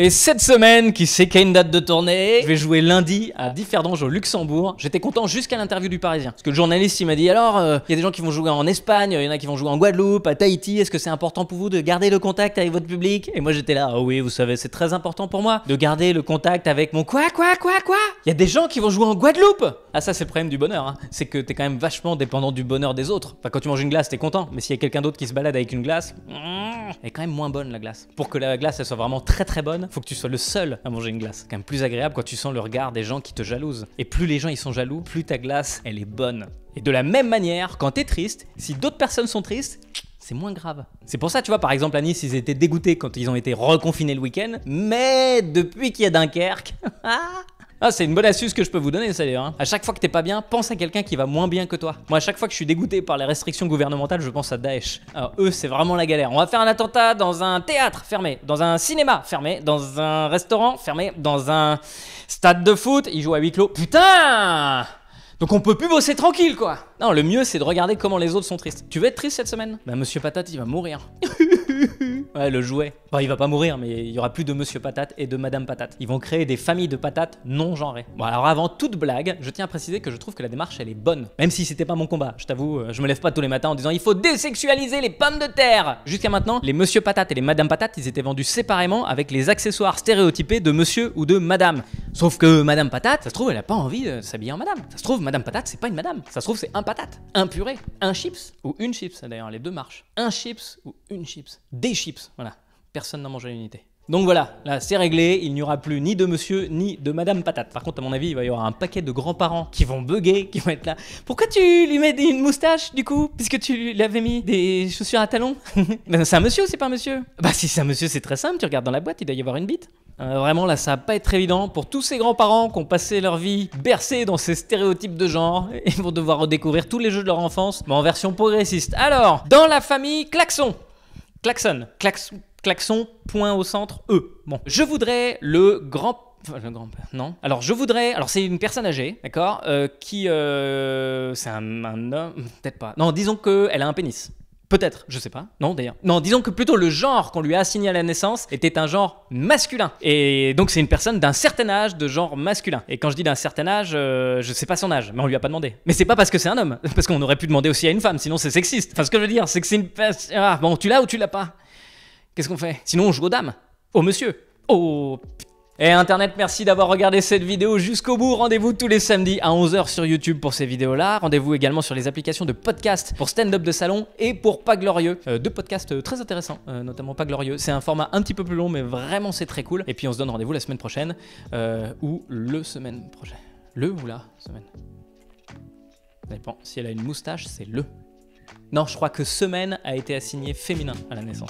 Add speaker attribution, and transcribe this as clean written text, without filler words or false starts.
Speaker 1: Et cette semaine, qui sait qu'il y a une date de tournée, je vais jouer lundi à Differdange au Luxembourg. J'étais content jusqu'à l'interview du Parisien. Parce que le journaliste, il m'a dit, alors, il y a des gens qui vont jouer en Espagne, il y en a qui vont jouer en Guadeloupe, à Tahiti, est-ce que c'est important pour vous de garder le contact avec votre public? Et moi j'étais là, ah oui, vous savez, c'est très important pour moi de garder le contact avec mon quoi? Il y a des gens qui vont jouer en Guadeloupe. Ah ça c'est le problème du bonheur, hein. C'est que t'es quand même vachement dépendant du bonheur des autres. Enfin quand tu manges une glace, t'es content, mais s'il y a quelqu'un d'autre qui se balade avec une glace, elle est quand même moins bonne la glace. Pour que la glace elle soit vraiment très bonne, faut que tu sois le seul à manger une glace. C'est quand même plus agréable quand tu sens le regard des gens qui te jalousent. Et plus les gens ils sont jaloux, plus ta glace elle est bonne. Et de la même manière, quand t'es triste, si d'autres personnes sont tristes, c'est moins grave. C'est pour ça, tu vois, par exemple, à Nice, ils étaient dégoûtés quand ils ont été reconfinés le week-end. Mais depuis qu'il y a Dunkerque... Ah, c'est une bonne astuce que je peux vous donner, ça d'ailleurs. Hein. À chaque fois que t'es pas bien, pense à quelqu'un qui va moins bien que toi. Moi, à chaque fois que je suis dégoûté par les restrictions gouvernementales, je pense à Daesh. Alors eux, c'est vraiment la galère. On va faire un attentat dans un théâtre, fermé. Dans un cinéma, fermé. Dans un restaurant, fermé. Dans un stade de foot, ils jouent à huis clos. Putain! Donc on peut plus bosser tranquille quoi. Non, le mieux c'est de regarder comment les autres sont tristes. Tu veux être triste cette semaine? Bah Monsieur Patate il va mourir. Ouais, le jouet. Enfin, il va pas mourir, mais il y aura plus de Monsieur Patate et de Madame Patate. Ils vont créer des familles de patates non genrées. Bon, alors avant toute blague, je tiens à préciser que je trouve que la démarche, elle est bonne. Même si c'était pas mon combat. Je t'avoue, je me lève pas tous les matins en disant il faut désexualiser les pommes de terre. Jusqu'à maintenant, les Monsieur Patate et les Madame Patate, ils étaient vendus séparément avec les accessoires stéréotypés de Monsieur ou de Madame. Sauf que Madame Patate, ça se trouve, elle a pas envie de s'habiller en Madame. Ça se trouve, Madame Patate, c'est pas une Madame. Ça se trouve, c'est un patate, un purée, un chips ou une chips. D'ailleurs, les deux marchent. Un chips ou une chips. Des chips, voilà. Personne n'en mange à l'unité. Donc voilà, là c'est réglé, il n'y aura plus ni de monsieur ni de madame patate. Par contre à mon avis il va y avoir un paquet de grands-parents qui vont bugger, qui vont être là. Pourquoi tu lui mets une moustache du coup? Puisque tu lui avais mis des chaussures à talons? Ben, c'est un monsieur ou c'est pas un monsieur? Bah si c'est un monsieur c'est très simple, tu regardes dans la boîte, il doit y avoir une bite. Vraiment là ça va pas être très évident pour tous ces grands-parents qui ont passé leur vie bercés dans ces stéréotypes de genre et vont devoir redécouvrir tous les jeux de leur enfance mais en version progressiste. Alors, dans la famille Klaxon. Klaxon, point au centre, E. Bon, je voudrais le grand-père, non. Alors, c'est une personne âgée, d'accord, c'est un homme, peut-être pas. Non, disons qu'elle a un pénis. Peut-être, je sais pas. Non, d'ailleurs. Non, disons que plutôt le genre qu'on lui a assigné à la naissance était un genre masculin. Et donc, c'est une personne d'un certain âge de genre masculin. Et quand je dis d'un certain âge, je sais pas son âge, mais on lui a pas demandé. Mais c'est pas parce que c'est un homme, parce qu'on aurait pu demander aussi à une femme, sinon c'est sexiste. Enfin, ce que je veux dire, c'est que c'est une... Ah, bon, tu l'as ou tu l'as pas? Qu'est-ce qu'on fait? Sinon, on joue aux dames. Au monsieur. Oh... Et Internet, merci d'avoir regardé cette vidéo jusqu'au bout. Rendez-vous tous les samedis à 11 h sur YouTube pour ces vidéos-là. Rendez-vous également sur les applications de podcast pour stand-up de salon et pour Pas Glorieux. Deux podcasts très intéressants, notamment Pas Glorieux. C'est un format un petit peu plus long, mais vraiment c'est très cool. Et puis on se donne rendez-vous la semaine prochaine ou le semaine prochaine. Le ou la semaine? Ça dépend. Si elle a une moustache, c'est le. Non, je crois que semaine a été assigné féminin à la naissance.